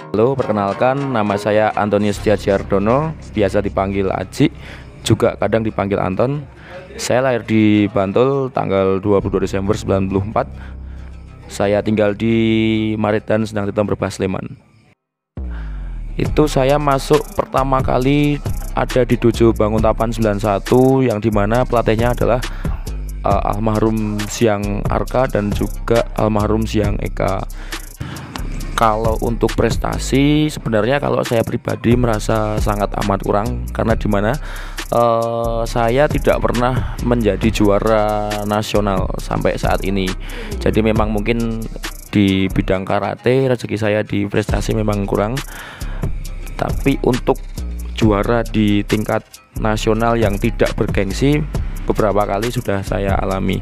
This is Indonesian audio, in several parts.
Halo, perkenalkan nama saya Antonius Diajardono, biasa dipanggil Aji, juga kadang dipanggil Anton. Saya lahir di Bantul tanggal 22 Desember 94. Saya tinggal di Maridan, Sendang Titom, Brebes, Sleman. Itu saya masuk pertama kali ada di Dojo Banguntapan 91, yang dimana pelatihnya adalah almarhum Siang Arka dan juga almarhum Siang Eka. Kalau untuk prestasi sebenarnya kalau saya pribadi merasa sangat amat kurang, karena dimana saya tidak pernah menjadi juara nasional sampai saat ini. Jadi memang mungkin di bidang karate rezeki saya di prestasi memang kurang. Tapi untuk juara di tingkat nasional yang tidak bergengsi beberapa kali sudah saya alami.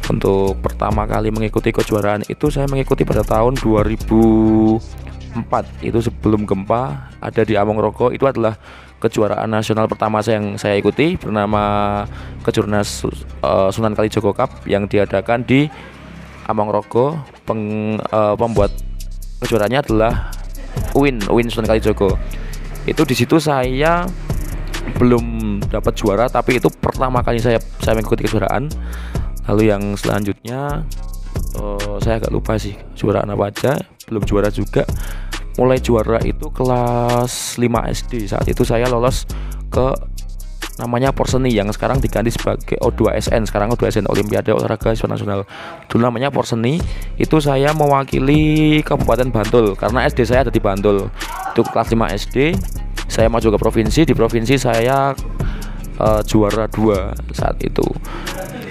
Untuk pertama kali mengikuti kejuaraan itu saya mengikuti pada tahun 2004. Itu sebelum gempa, ada di Amongrogo. Itu adalah kejuaraan nasional pertama yang saya ikuti, bernama Kejurnas Sunan Kalijogo Cup, yang diadakan di Amongrogo. Pembuat kejuaraannya adalah UIN Sunan Kalijogo. Itu di situ saya belum dapat juara, tapi itu pertama kali saya mengikuti kejuaraan. Lalu yang selanjutnya saya agak lupa sih juaraan apa aja, belum juara juga. Mulai juara itu kelas 5 SD. Saat itu saya lolos ke namanya Porseni, yang sekarang diganti sebagai O2SN. Sekarang O2SN, Olimpiade Olahraga Siswa Nasional. Dulu namanya Porseni. Itu saya mewakili Kabupaten Bantul karena SD saya ada di Bantul. Itu kelas 5 SD. Saya maju ke provinsi. Di provinsi saya juara 2 saat itu.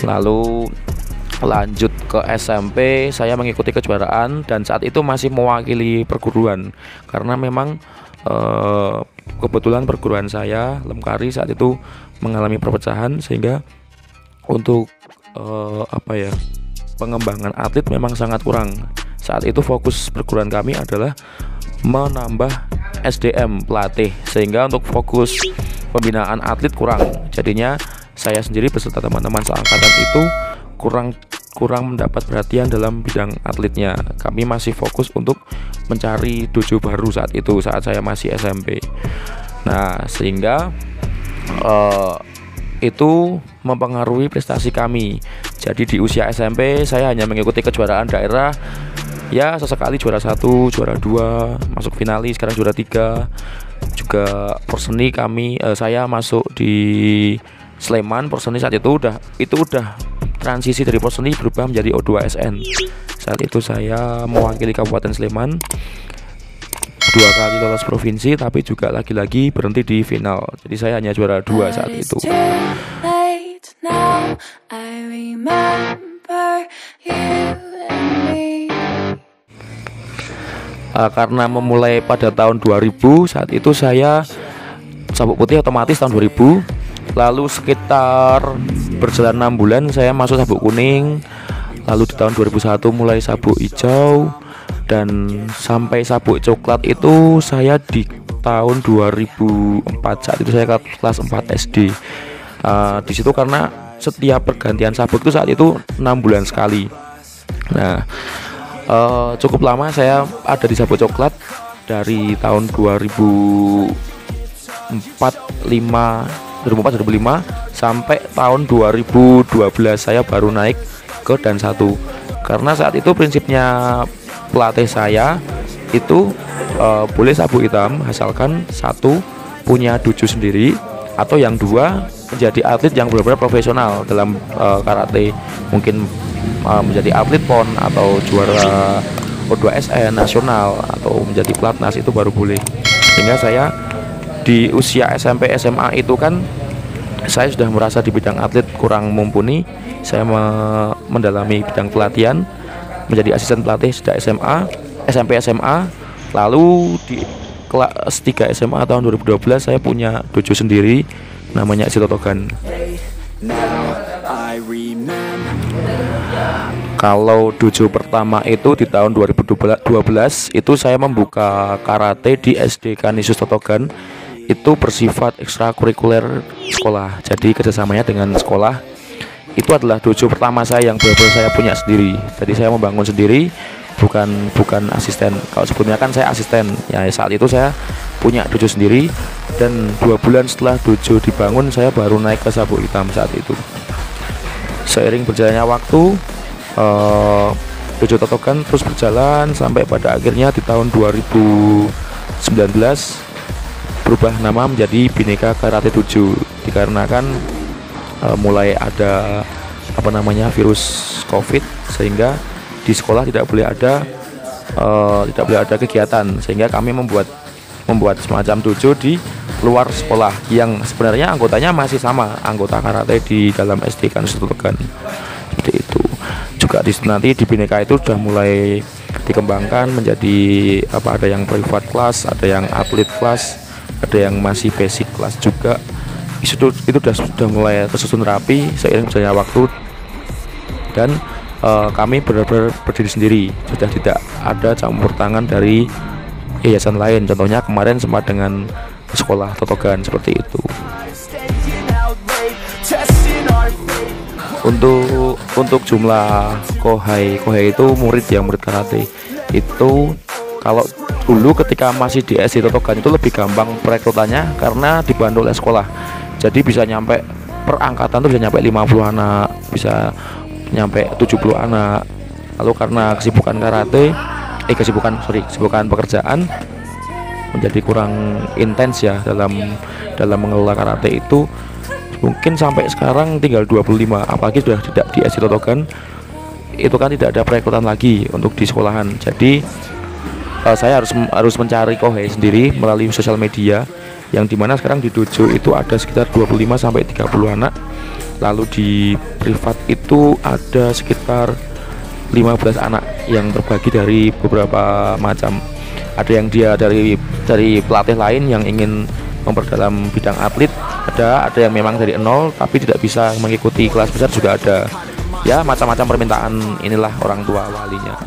Lalu lanjut ke SMP, saya mengikuti kejuaraan dan saat itu masih mewakili perguruan, karena memang kebetulan perguruan saya Lemkari saat itu mengalami perpecahan, sehingga untuk pengembangan atlet memang sangat kurang. Saat itu fokus perguruan kami adalah menambah SDM pelatih, sehingga untuk fokus pembinaan atlet kurang. Jadinya saya sendiri beserta teman-teman seangkatan itu kurang mendapat perhatian dalam bidang atletnya. Kami masih fokus untuk mencari dojo baru saat itu, saat saya masih SMP. Nah, sehingga itu mempengaruhi prestasi kami. Jadi di usia SMP saya hanya mengikuti kejuaraan daerah, ya sesekali juara 1, juara 2, masuk finalis, sekarang juara 3. Juga Porseni saya masuk di Sleman. Porseni saat itu udah transisi dari Porseni berubah menjadi O2SN. Saat itu saya mewakili Kabupaten Sleman, 2 kali lolos provinsi, tapi juga lagi-lagi berhenti di final. Jadi saya hanya juara 2 saat itu. Karena memulai pada tahun 2000, saat itu saya sabuk putih otomatis tahun 2000. Lalu sekitar berjalan 6 bulan saya masuk sabuk kuning. Lalu di tahun 2001 mulai sabuk hijau, dan sampai sabuk coklat itu saya di tahun 2004. Saat itu saya kelas 4 SD. Di situ karena setiap pergantian sabuk itu saat itu 6 bulan sekali. Nah, cukup lama saya ada di sabuk coklat dari tahun 2004-2005 sampai tahun 2012 saya baru naik ke Dan 1. Karena saat itu prinsipnya pelatih saya itu boleh sabuk hitam asalkan 1 punya dojo sendiri, atau yang 2 menjadi atlet yang benar-benar profesional dalam karate, mungkin menjadi atlet PON atau juara O2SN nasional atau menjadi pelatnas, itu baru boleh. Sehingga saya di usia SMP SMA itu kan saya sudah merasa di bidang atlet kurang mumpuni. Saya mendalami bidang pelatihan, menjadi asisten pelatih sejak SMP SMA. Lalu di kelas 3 SMA tahun 2012 saya punya dojo sendiri namanya Sitotogan. Kalau dojo pertama itu di tahun 2012 itu saya membuka karate di SD Kanisius Totogan. Itu bersifat ekstrakurikuler sekolah, jadi kerjasamanya dengan sekolah. itu adalah dojo pertama saya yang benar-benar saya punya sendiri. Jadi saya membangun sendiri, bukan asisten. Kalau sebelumnya kan saya asisten. Ya saat itu saya punya dojo sendiri, dan 2 bulan setelah dojo dibangun saya baru naik ke sabuk hitam saat itu. Seiring berjalannya waktu, dojo Totokan terus berjalan sampai pada akhirnya di tahun 2019 berubah nama menjadi Bhinneka Karate Dojo, dikarenakan mulai ada virus COVID, sehingga di sekolah tidak boleh ada kegiatan, sehingga kami membuat semacam dojo di luar sekolah yang sebenarnya anggotanya masih sama anggota karate di dalam SD Kanus Totokan. Seperti itu. Juga nanti di Bhinneka itu sudah mulai dikembangkan menjadi ada yang privat class, ada yang atlet class, ada yang masih basic class juga. Itu sudah mulai tersusun rapi seiring berjalannya waktu, dan kami benar-benar berdiri sendiri, sudah tidak ada campur tangan dari yayasan lain. Contohnya kemarin sempat dengan sekolah Totokan seperti itu. Untuk jumlah kohai itu murid karate itu, kalau dulu ketika masih di SD Totokan itu lebih gampang perekrutannya karena dibantu oleh sekolah. Jadi bisa nyampe per angkatan tuh bisa nyampe 50 anak, bisa nyampe 70 anak. Lalu karena kesibukan pekerjaan menjadi kurang intens ya dalam mengelola karate itu, mungkin sampai sekarang tinggal 25. Apalagi sudah tidak di SD Totokan, itu kan tidak ada perekrutan lagi untuk di sekolahan. Jadi saya harus mencari kohei sendiri melalui sosial media, yang dimana sekarang di dojo itu ada sekitar 25 sampai 30 anak. Lalu di privat itu ada sekitar 15 anak yang terbagi dari beberapa macam. Ada yang dia dari pelatih lain yang ingin memperdalam bidang atlet, ada yang memang dari nol tapi tidak bisa mengikuti kelas besar juga ada. Ya macam-macam permintaan inilah orang tua walinya.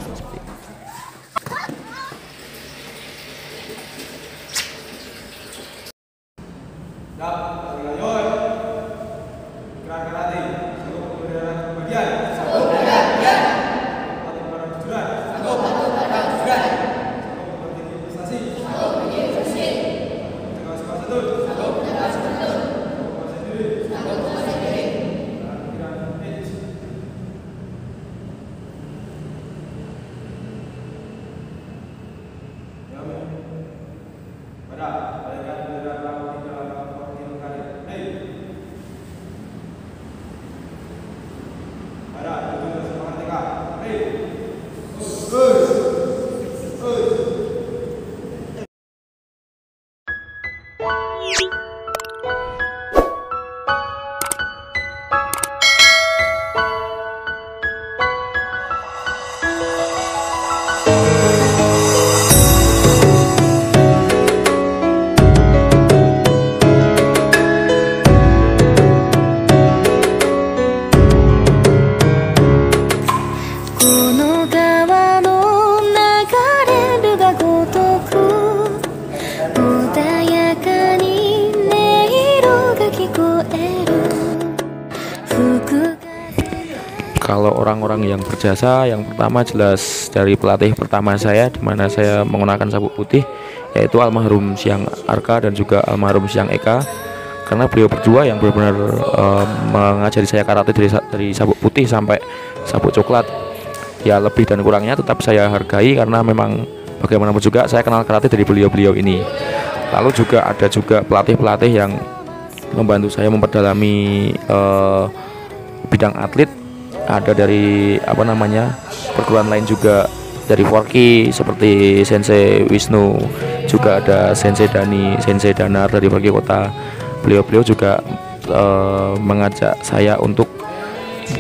Kalau orang-orang yang berjasa, yang pertama jelas dari pelatih pertama saya, di mana saya menggunakan sabuk putih, yaitu almarhum Siang Arka dan juga almarhum Siang Eka, karena beliau berdua yang benar-benar mengajari saya karate dari sabuk putih sampai sabuk coklat. Ya lebih dan kurangnya tetap saya hargai, karena memang bagaimanapun juga saya kenal karate dari beliau-beliau ini. Lalu juga ada pelatih-pelatih yang membantu saya memperdalami bidang atlet. Ada dari perguruan lain juga, dari Forky seperti Sensei Wisnu, juga ada Sensei Danar dari Forky Kota. Beliau juga mengajak saya untuk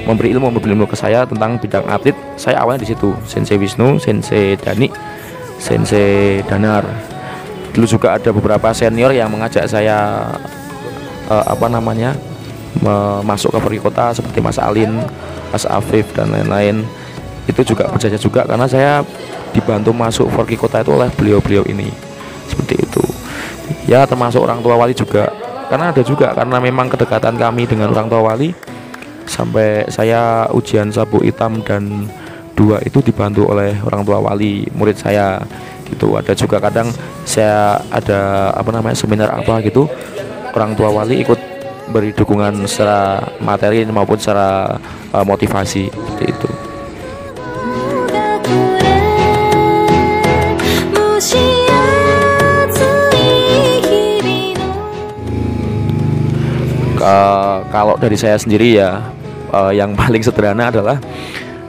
memberi ilmu ke saya tentang bidang atlet. Saya awalnya di situ, Sensei Wisnu, Sensei Dani, Sensei Danar. Dulu juga ada beberapa senior yang mengajak saya masuk ke Forky Kota seperti Mas Alin, Mas Afif dan lain-lain. Itu juga berjasa juga karena saya dibantu masuk Forky Kota itu oleh beliau-beliau ini. Seperti itu. Ya termasuk orang tua wali juga. Karena memang kedekatan kami dengan orang tua wali sampai saya ujian sabuk hitam dan 2 itu dibantu oleh orang tua wali murid saya gitu. Ada juga kadang saya ada seminar apa gitu, orang tua wali ikut beri dukungan secara materi maupun secara motivasi seperti itu. Kalau dari saya sendiri ya, yang paling sederhana adalah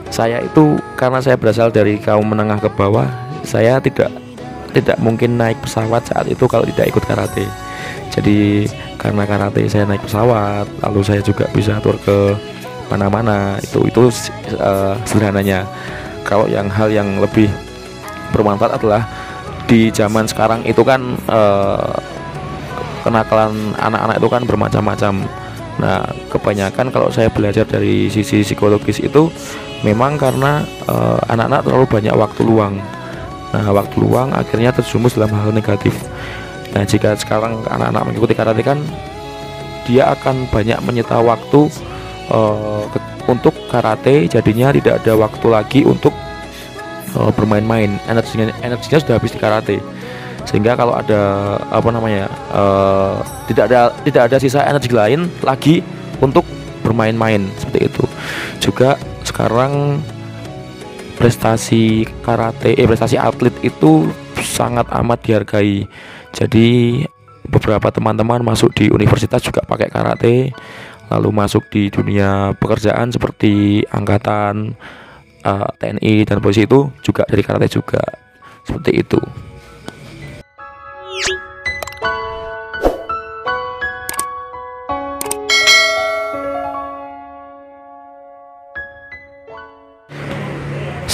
saya itu karena saya berasal dari kaum menengah ke bawah, saya tidak mungkin naik pesawat saat itu kalau tidak ikut karate. Jadi karena karate saya naik pesawat, lalu saya juga bisa tur ke mana-mana. Itu sederhananya. Kalau hal yang lebih bermanfaat adalah di zaman sekarang itu kan kenakalan anak-anak itu kan bermacam-macam. Nah, kebanyakan kalau saya belajar dari sisi psikologis itu memang karena anak-anak terlalu banyak waktu luang. Nah, waktu luang akhirnya terjerumus dalam hal negatif. Nah, jika sekarang anak-anak mengikuti karate kan dia akan banyak menyita waktu untuk karate, jadinya tidak ada waktu lagi untuk bermain-main. Energinya sudah habis di karate. Sehingga kalau ada tidak ada sisa energi lain lagi untuk bermain-main seperti itu. Juga sekarang prestasi atlet itu sangat amat dihargai. Jadi beberapa teman-teman masuk di universitas juga pakai karate, lalu masuk di dunia pekerjaan seperti angkatan, TNI dan polisi itu juga dari karate juga seperti itu.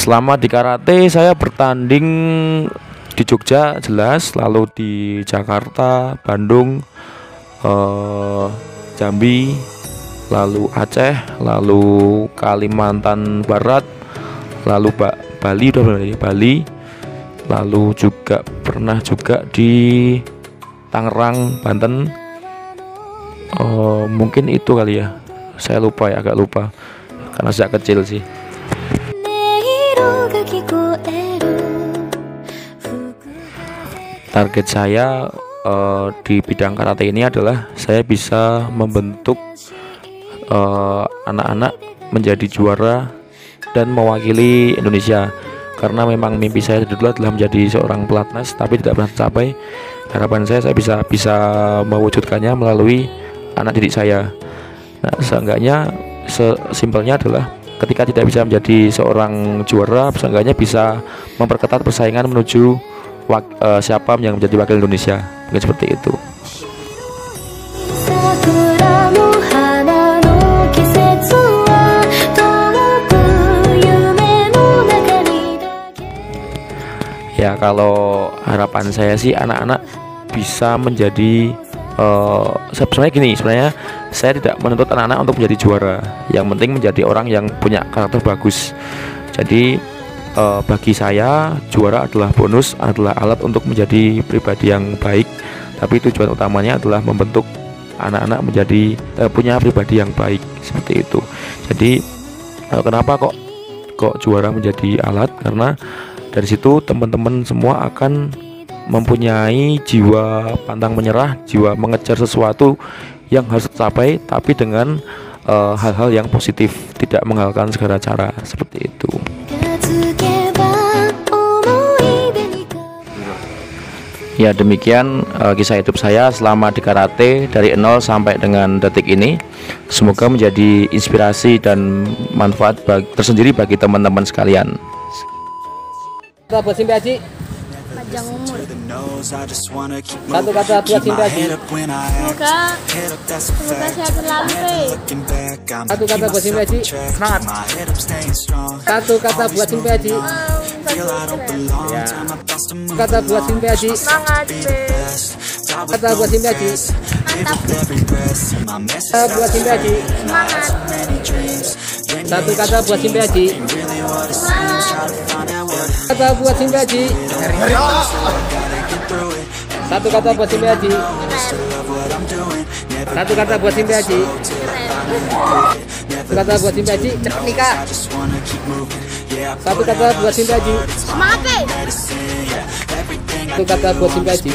Selama di karate saya bertanding di Jogja jelas, lalu di Jakarta, Bandung, Jambi, lalu Aceh, lalu Kalimantan Barat, lalu Bali, lalu juga pernah juga di Tangerang, Banten. Mungkin itu kali ya, saya lupa ya, agak lupa karena sejak kecil sih. Target saya di bidang karate ini adalah saya bisa membentuk anak-anak menjadi juara dan mewakili Indonesia. Karena memang mimpi saya dulu adalah menjadi seorang pelatnas, tapi tidak pernah tercapai. Harapan saya bisa mewujudkannya melalui anak didik saya. Nah, seenggaknya sesimpelnya adalah ketika tidak bisa menjadi seorang juara, seenggaknya bisa memperketat persaingan menuju siapa yang menjadi wakil Indonesia. Mungkin seperti itu. Ya, kalau harapan saya sih anak-anak bisa menjadi sebenarnya saya tidak menuntut anak-anak untuk menjadi juara. Yang penting menjadi orang yang punya karakter bagus. Jadi bagi saya juara adalah bonus, adalah alat untuk menjadi pribadi yang baik. Tapi tujuan utamanya adalah membentuk anak-anak menjadi punya pribadi yang baik seperti itu. Jadi kenapa kok juara menjadi alat? Karena dari situ teman-teman semua akan mempunyai jiwa pantang menyerah, jiwa mengejar sesuatu yang harus tercapai, tapi dengan hal-hal yang positif, tidak menghalalkan segala cara seperti itu. Ya, demikian kisah hidup saya selama di karate dari 0 sampai dengan detik ini. Semoga menjadi inspirasi dan manfaat tersendiri bagi teman-teman sekalian. Kata buat Simpi Haji. Panjang umur. Satu kata buat Simpi Haji. Semoga sehat selalu, Pe. Satu kata buat Simpi Haji. Semangat. Satu kata buat Simpi Haji. Ya. Kata buat Simpi Haji. Semangat, Pe. Kata buat Simpi Haji. Kata buat Simpi Haji. Semangat. Satu kata buat Simpi Haji. Kata buat Simpi Haji. Satu kata buat Simpi Haji. Satu kata buat Simpi Haji. Kata buat Simpi Haji, cepat nikah. Satu kata buat Simpi Haji. Semangat, Pe. Satu kata buat Simpi Haji.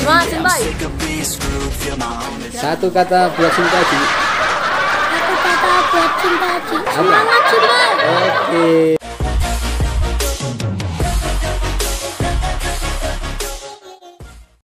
Semangat, Simpai. Satu kata buat Simpi Haji. Satu kata buat Simpai. Semangat, Simpai. Oke.